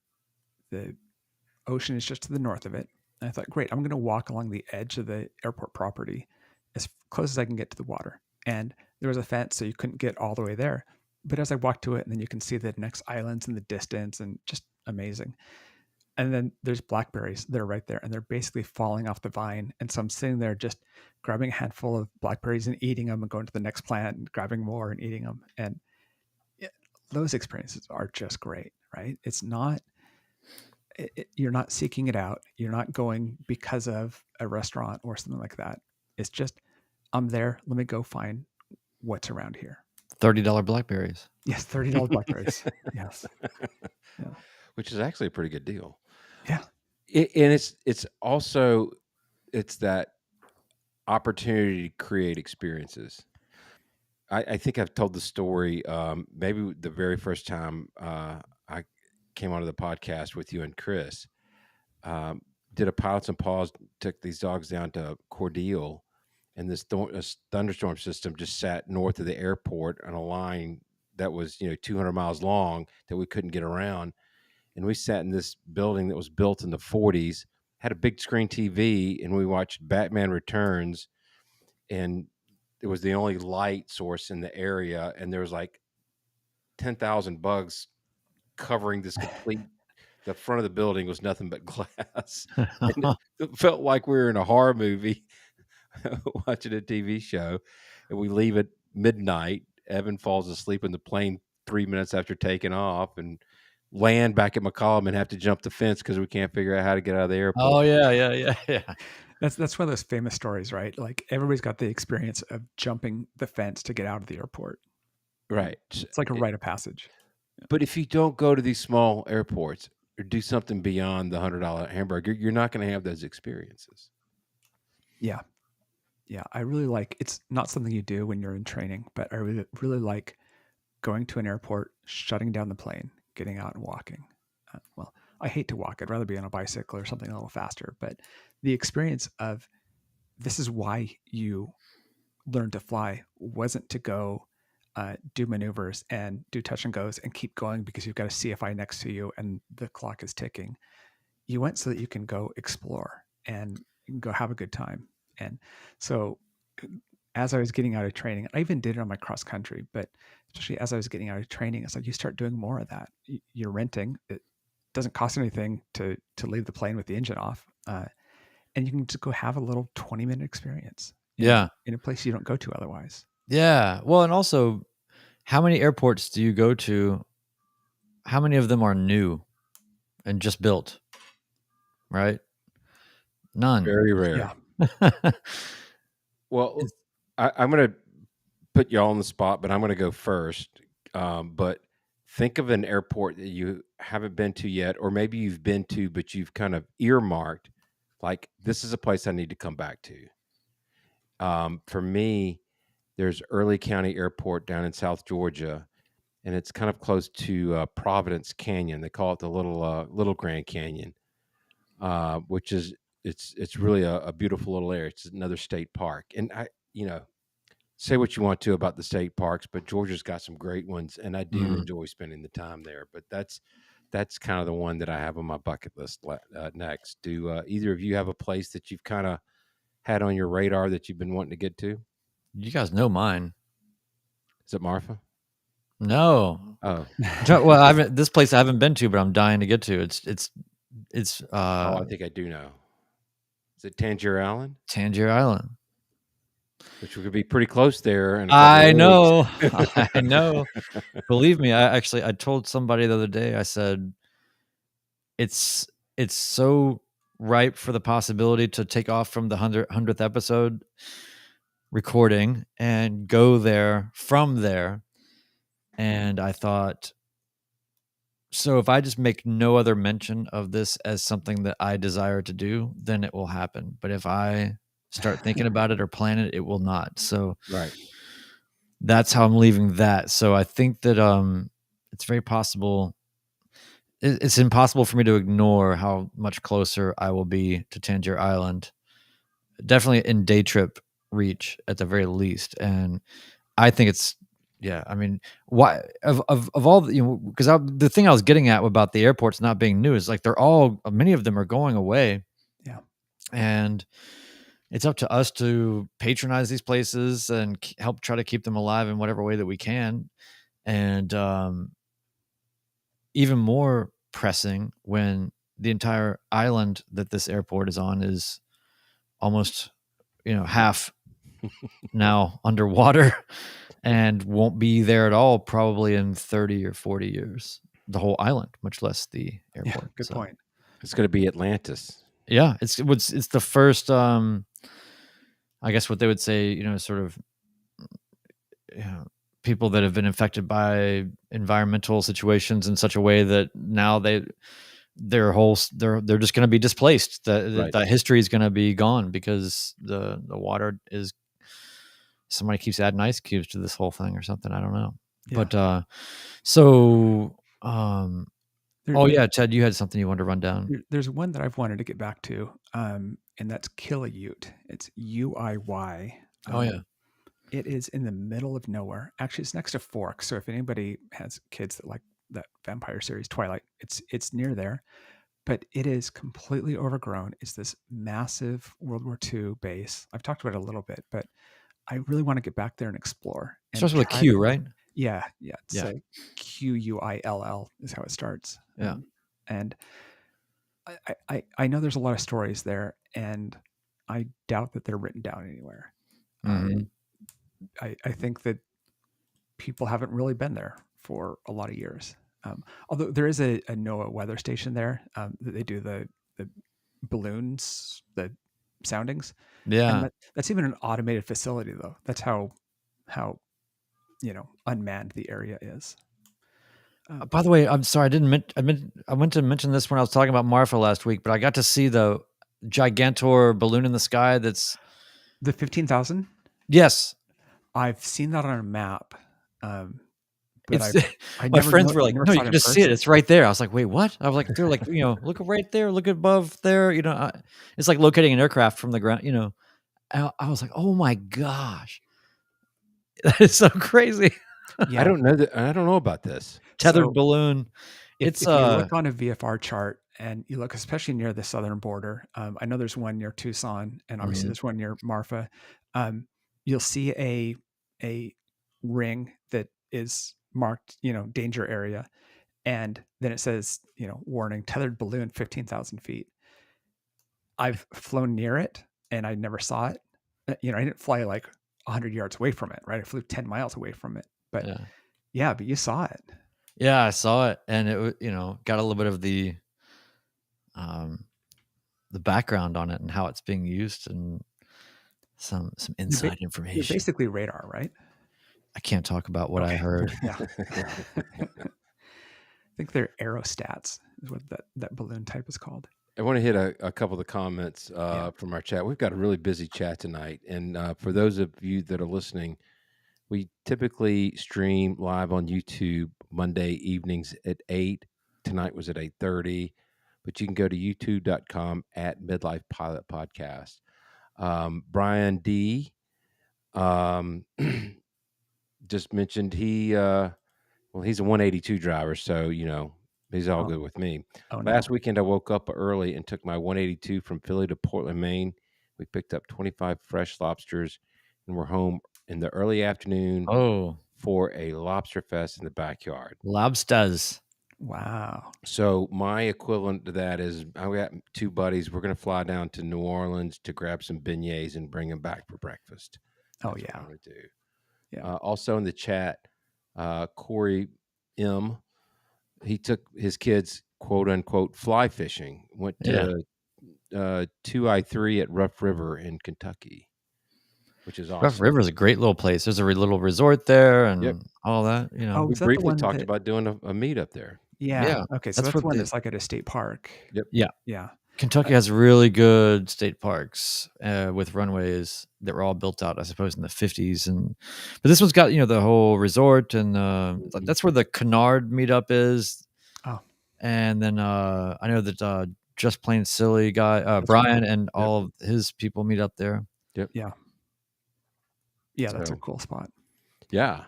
ocean is just to the north of it. And I thought, great, I'm going to walk along the edge of the airport property as close as I can get to the water. And there was a fence, so you couldn't get all the way there. But as I walked to it, and then you can see the next islands in the distance, and just amazing. And then there's blackberries that are right there, and they're basically falling off the vine. And so I'm sitting there just grabbing a handful of blackberries and eating them, and going to the next plant and grabbing more and eating them. And those experiences are just great, right? It's not, you're not seeking it out. You're not going because of a restaurant or something like that. It's just, I'm there. Let me go find what's around here. $30 blackberries. Yes, $30 blackberries. Yes. Yeah. Which is actually a pretty good deal. Yeah. And it's also, it's that opportunity to create experiences. I think I've told the story, maybe the very first time I came onto the podcast with you and Chris. Did a Pilots and Paws, took these dogs down to Cordele, and this thunderstorm system just sat north of the airport on a line that was 200 miles long that we couldn't get around. And we sat in this building that was built in the 40s, had a big screen TV, and we watched Batman Returns, and it was the only light source in the area, and there was like 10,000 bugs covering this complete the front of the building was nothing but glass. And it felt like we were in a horror movie watching a TV show, and we leave at midnight. Evan falls asleep in the plane 3 minutes after taking off, and land back at McCollum and have to jump the fence because we can't figure out how to get out of the airport. Oh yeah. That's one of those famous stories, right? Like, everybody's got the experience of jumping the fence to get out of the airport. Right. It's like a rite of passage. But if you don't go to these small airports or do something beyond the $100 hamburger, you're not going to have those experiences. Yeah. Yeah. I really like, it's not something you do when you're in training, but I really like going to an airport, shutting down the plane, getting out and walking. Well, I hate to walk. I'd rather be on a bicycle or something a little faster. But the experience of this is why you learn to fly wasn't to go do maneuvers and do touch and goes and keep going because you've got a CFI next to you and the clock is ticking. You went so that you can go explore and you can go have a good time. And so as I was getting out of training, I even did it on my cross country, but especially as I was getting out of training, it's like you start doing more of that. You're renting. It doesn't cost anything to leave the plane with the engine off. And you can just go have a little 20-minute experience. In a place you don't go to otherwise. Yeah. Well, and also, how many airports do you go to? How many of them are new and just built? Right? None. Very rare. Yeah. Well, I'm going to put you all on the spot, but I'm going to go first. But think of an airport that you haven't been to yet, or maybe you've been to, but you've kind of earmarked, like, this is a place I need to come back to. For me, there's Early County Airport down in South Georgia, and it's kind of close to Providence Canyon. They call it the Little Grand Canyon, which is it's really a beautiful little area. It's another state park, and say what you want to about the state parks, but Georgia's got some great ones, and I do enjoy spending the time there. But that's kind of the one that I have on my bucket list next. Do either of you have a place that you've kind of had on your radar that you've been wanting to get to? You guys know mine. Is it Marfa? No. Oh, well, this place I haven't been to, but I'm dying to get to. It's I think I do know. Is it Tangier Island? Tangier Island. Which we could be pretty close there. I know. I know. Believe me, I told somebody the other day, I said, it's so ripe for the possibility to take off from the 100th episode recording and go there from there. And I thought, so if I just make no other mention of this as something that I desire to do, then it will happen. But if I start thinking about it or plan it, it will not. So right. That's how I'm leaving that. So I think that it's very possible. It's impossible for me to ignore how much closer I will be to Tangier Island. Definitely in day trip reach at the very least. And I think it's, yeah, I mean, why of all the, because the thing I was getting at about the airports not being new is like many of them are going away. Yeah. And it's up to us to patronize these places and help try to keep them alive in whatever way that we can. And even more pressing when the entire island that this airport is on is almost, half now underwater and won't be there at all probably in 30 or 40 years. The whole island, much less the airport. Yeah, good point. It's going to be Atlantis. Yeah, it's the first. I guess what they would say, sort of, people that have been affected by environmental situations in such a way that now they're just going to be displaced. The history is going to be gone because the water is. Somebody keeps adding ice cubes to this whole thing or something. I don't know. Yeah. But Ted, you had something you wanted to run down. There's one that I've wanted to get back to, and that's Killayute. It's UIY. Oh yeah. It is in the middle of nowhere. Actually, it's next to Fork. So if anybody has kids that like that vampire series Twilight, it's near there. But it is completely overgrown. It's this massive World War II base. I've talked about it a little bit, but I really want to get back there and explore. It starts with a Q, right? Yeah. It's like QUILL is how it starts. Yeah. And I know there's a lot of stories there, and I doubt that they're written down anywhere. Mm-hmm. I think that people haven't really been there for a lot of years. Although there is a NOAA weather station there that they do the balloons, the soundings. Yeah. And that's even an automated facility, though. That's how unmanned the area is. By the way, I'm sorry, I went to mention this when I was talking about Marfa last week, but I got to see the Gigantor balloon in the sky. That's the 15,000. Yes, I've seen that on a map, but I my never friends know, were I like, never "No, saw you it can in just see it. person. It's right there." I was like, "Wait, what?" I was like, "They're like, look right there, look above there." It's like locating an aircraft from the ground. I was like, "Oh my gosh, that is so crazy." I Yeah. don't know that. I don't know about this. Tethered So balloon. if you look on a VFR chart and you look, especially near the southern border, I know there's one near Tucson, and obviously Mhm. there's one near Marfa. You'll see a ring that is marked, danger area, and then it says, warning, tethered balloon, 15,000 feet. I've flown near it, and I never saw it. I didn't fly like 100 yards away from it, right? I flew 10 miles away from it, but Yeah. yeah, but you saw it. Yeah, I saw it, and it got a little bit of the background on it and how it's being used and some inside You're information. basically radar, right? I can't talk about what I Okay. heard. Yeah. I think they're aerostats is what that balloon type is called. I want to hit a couple of the comments from our chat. We've got a really busy chat tonight. And for those of you that are listening, we typically stream live on YouTube Monday evenings at 8. Tonight was at 8:30. But you can go to youtube.com at Midlife Pilot Podcast. Brian D. Just mentioned he's a 182 driver, so he's all good with me. Oh, Last no. weekend I woke up early and took my 182 from Philly to Portland, Maine. We picked up 25 fresh lobsters and we're home in the early afternoon Oh, for a lobster fest in the backyard. lobsters. Wow. So my equivalent to that is I got two buddies. We're going to fly down to New Orleans to grab some beignets and bring them back for breakfast. Oh, That's what yeah. I'm going to do. Yeah. Also in the chat, Corey M. He took his kids, quote unquote, fly fishing. Went to 2I3 at Rough River in Kentucky, which is awesome. Rough River is a great little place. There's a little resort there and Yep. all that. Oh, We is that the briefly one talked that? about doing a meetup there. Yeah. Okay. So That's that's where one the- that's like at a state park. Yep. Yeah. Yeah. Kentucky has really good state parks with runways that were all built out, I suppose, in the 50s. But this one's got, the whole resort, and that's where the Kennard meetup is. Oh. And then I know that Just Plain Silly guy, Brian, and all of his people meet up there. Yep. Yeah. Yeah. That's a cool spot. Yeah.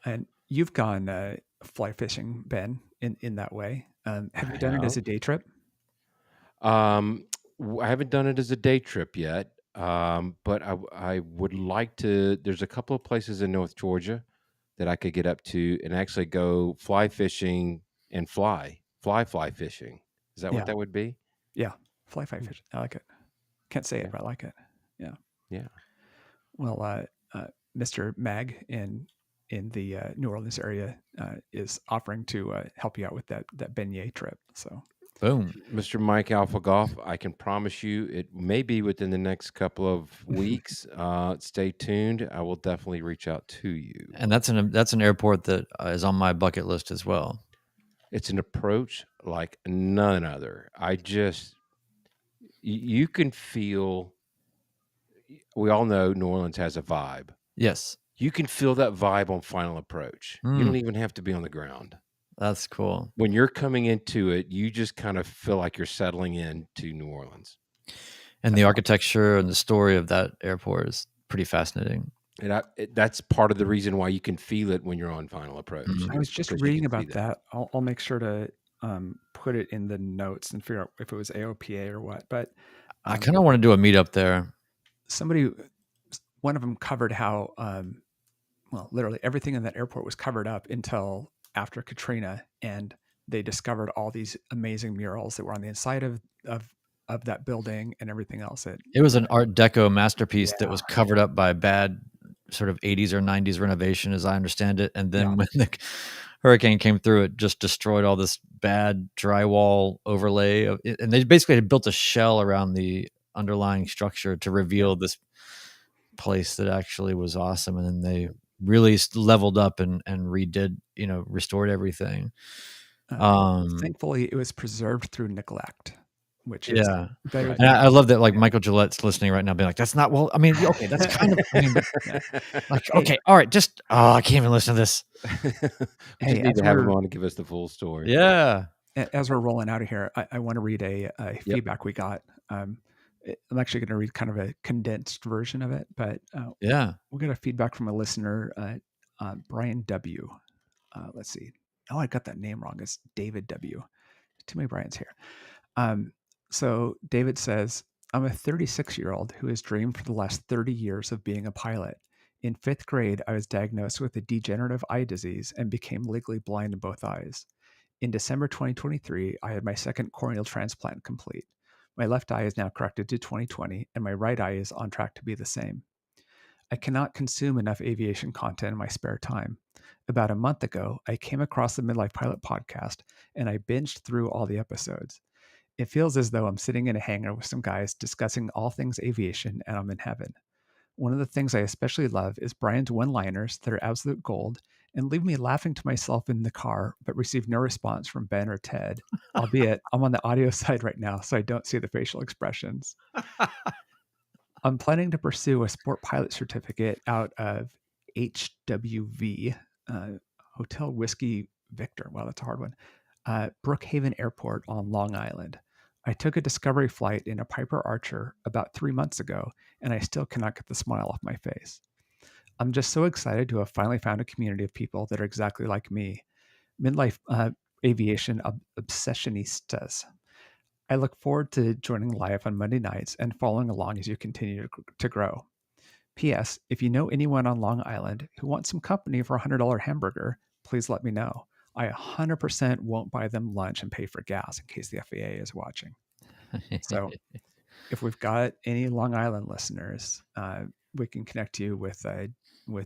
And you've gone fly fishing, Ben, in that way. Have you done it as a day trip? I haven't done it as a day trip yet, but I would like to. There's a couple of places in North Georgia that I could get up to and actually go fly fishing and fly fishing. Is that what that would be? Yeah. Fly fishing. I like it. Can't say it, but I like it. Yeah. Yeah. Well, Mr. Mag in the New Orleans area is offering to help you out with that beignet trip. So, boom, Mr. Mike Alpha Golf, I can promise you it may be within the next couple of weeks. Stay tuned. I will definitely reach out to you. And that's an airport that is on my bucket list as well. It's an approach like none other. You can feel. We all know New Orleans has a vibe. Yes. You can feel that vibe on final approach. You don't even have to be on the ground. That's cool. When you're coming into it, you just kind of feel like you're settling into New Orleans. And the architecture and the story of that airport is pretty fascinating. And that's part of the reason why you can feel it when you're on final approach. I was just reading about that. I'll make sure to put it in the notes and figure out if it was AOPA or what. But I kind of want to do a meetup there. One of them covered how, literally everything in that airport was covered up until after Katrina, and they discovered all these amazing murals that were on the inside of that building and everything else. It was an Art Deco masterpiece that was covered up by bad sort of 80s or 90s renovation, as I understand it. And then when the hurricane came through, it just destroyed all this bad drywall overlay. And they basically had built a shell around the underlying structure to reveal this place that actually was awesome. And then they really leveled up and redid, restored everything. Thankfully, it was preserved through neglect. which is Yeah. better. Right. And I love that, like, Michael Gillette's listening right now, being like, "That's not well. I mean, okay, that's kind of. I mean, like, okay, all right, just I can't even listen to this." We Hey, just need as to have him we're on to give us the full story. Yeah. as we're rolling out of here, I want to read a Yep. feedback we got. I'm actually going to read kind of a condensed version of it, but Yeah. we got a feedback from a listener, Brian W. Let's see. Oh, I got that name wrong. It's David W. Too many Brian's here. So David says, I'm a 36-year-old who has dreamed for the last 30 years of being a pilot. In 5th grade, I was diagnosed with a degenerative eye disease and became legally blind in both eyes. In December 2023, I had my second corneal transplant complete. My left eye is now corrected to 20/20, and my right eye is on track to be the same. I cannot consume enough aviation content in my spare time. About a month ago, I came across the Midlife Pilot podcast, and I binged through all the episodes. It feels as though I'm sitting in a hangar with some guys discussing all things aviation, and I'm in heaven. One of the things I especially love is Brian's one-liners that are absolute gold and leave me laughing to myself in the car, but receive no response from Ben or Ted, albeit I'm on the audio side right now, so I don't see the facial expressions. I'm planning to pursue a sport pilot certificate out of HWV, Hotel Whiskey Victor. Wow, that's a hard one. Brookhaven Airport on Long Island. I took a discovery flight in a Piper Archer about 3 months ago, and I still cannot get the smile off my face. I'm just so excited to have finally found a community of people that are exactly like me, midlife aviation obsessionistas. I look forward to joining live on Monday nights and following along as you continue to grow. P.S. If you know anyone on Long Island who wants some company for a $100 hamburger, please let me know. I 100% won't buy them lunch and pay for gas in case the FAA is watching. So if we've got any Long Island listeners, we can connect you with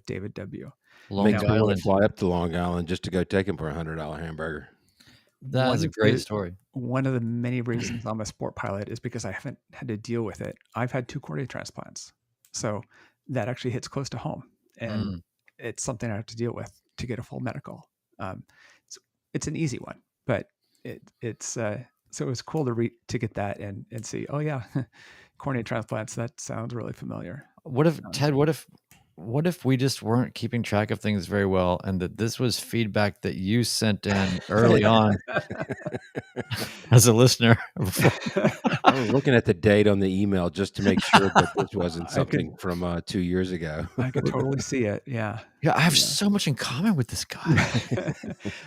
David W. Long Makes me want Island. to fly up to Long Island just to go take him for a $100 hamburger. That is a great story. One of the many reasons I'm a sport pilot is because I haven't had to deal with it. I've had 2 cornea transplants. So that actually hits close to home. And it's something I have to deal with to get a full medical. It's an easy one, but it's so it was cool to get that and see, oh yeah, cornea transplants, that sounds really familiar. What if, Ted, what if we just weren't keeping track of things very well and that this was feedback that you sent in early on as a listener? I was looking at the date on the email just to make sure that this wasn't something from 2 years ago. I could totally see it. Yeah. Yeah, I have so much in common with this guy.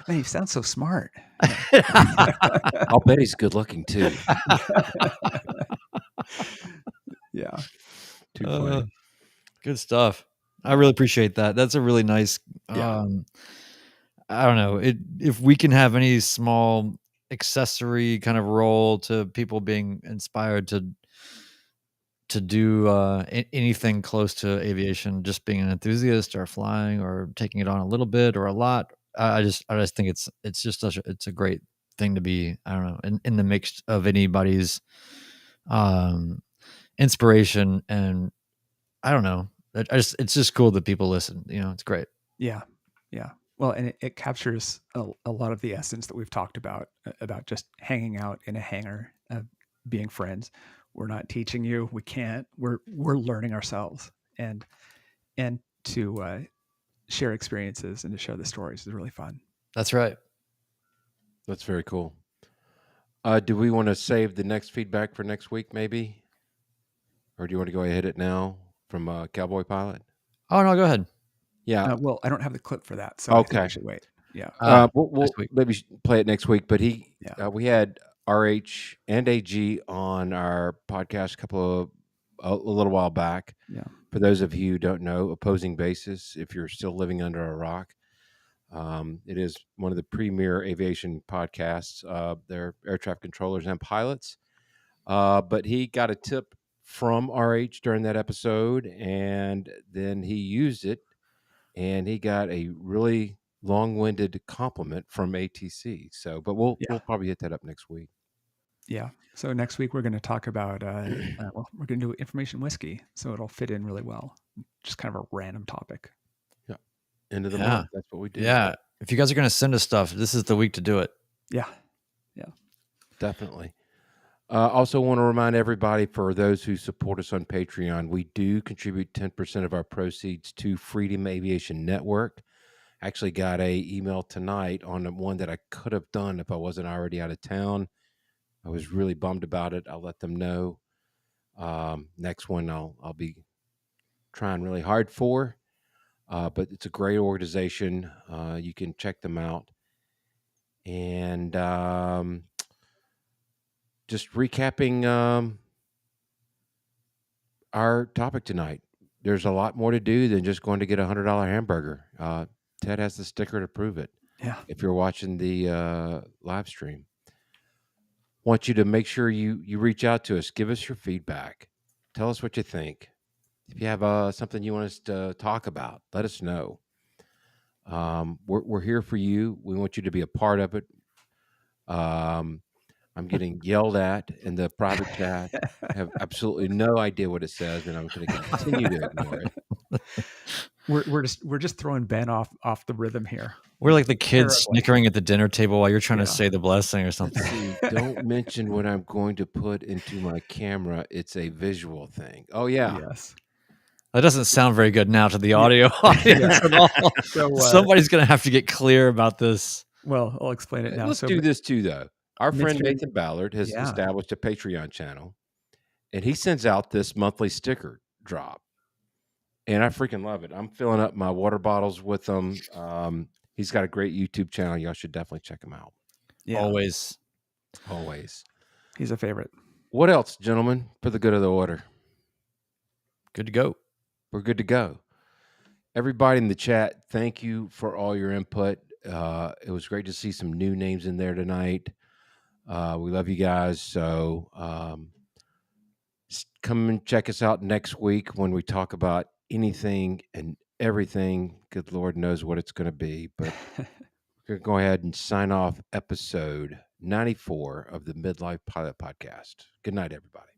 Man, you sound so smart. I'll bet he's good looking too. Yeah. Too funny. Good stuff. I really appreciate that. That's a really nice, Yeah. I don't know, if we can have any small accessory kind of role to people being inspired to do anything close to aviation, just being an enthusiast or flying or taking it on a little bit or a lot. I just think it's just it's a great thing to be, I don't know, in the mix of anybody's inspiration. And I don't know, it's just cool that people listen. You know, it's great. Yeah. Yeah. Well, and it captures a lot of the essence that we've talked about just hanging out in a hangar, being friends. We're not teaching you. We can't. We're learning ourselves, and to share experiences and to share the stories is really fun. That's right. That's very cool. Do we want to save the next feedback for next week, maybe? Or do you want to go ahead it now from Cowboy Pilot? Oh, no, go ahead. Yeah. Well, I don't have the clip for that, so I think I should wait. Yeah. We'll maybe play it next week. But we had RH and AG on our podcast a little while back. Yeah. For those of you who don't know, Opposing Basis, if you're still living under a rock, it is one of the premier aviation podcasts. They're air traffic controllers and pilots. But he got a tip from RH during that episode, and then he used it, and he got a really long-winded compliment from ATC. So, but we'll probably hit that up next week. Yeah. So next week we're going to talk about we're going to do information whiskey, so it'll fit in really well. Just kind of a random topic. Yeah. End of the month. That's what we do. Yeah. If you guys are going to send us stuff, this is the week to do it. Yeah. Yeah. Definitely. Also want to remind everybody, for those who support us on Patreon, we do contribute 10% of our proceeds to Freedom Aviation Network. Actually got a email tonight on the one that I could have done if I wasn't already out of town. I was really bummed about it. I'll let them know. Next one I'll be trying really hard for. But it's a great organization. You can check them out. And just recapping our topic tonight. There's a lot more to do than just going to get a $100 hamburger. Ted has the sticker to prove it. Yeah. If you're watching the live stream, want you to make sure you reach out to us. Give us your feedback. Tell us what you think. If you have something you want us to talk about, let us know. We're here for you. We want you to be a part of it. I'm getting yelled at in the private chat. I have absolutely no idea what it says, and I'm going to continue to ignore it. We're just throwing Ben off the rhythm here. We're like the kids snickering at the dinner table while you're trying to say the blessing or something. Let's see. Don't mention what I'm going to put into my camera. It's a visual thing. Oh yeah. Yes. That doesn't sound very good now to the audio audience at all. So, somebody's going to have to get clear about this. Well, I'll explain it now. Let's do this too, though. Our friend Nathan Ballard has Yeah. established a Patreon channel, and he sends out this monthly sticker drop. And I freaking love it. I'm filling up my water bottles with them. He's got a great YouTube channel. Y'all should definitely check him out. Yeah. Always. He's a favorite. What else, gentlemen, for the good of the order? Good to go. We're good to go. Everybody in the chat, thank you for all your input. It was great to see some new names in there tonight. We love you guys. So come and check us out next week when we talk about anything and everything. Good Lord knows what it's going to be. But we're going to go ahead and sign off episode 94 of the Midlife Pilot Podcast. Good night, everybody.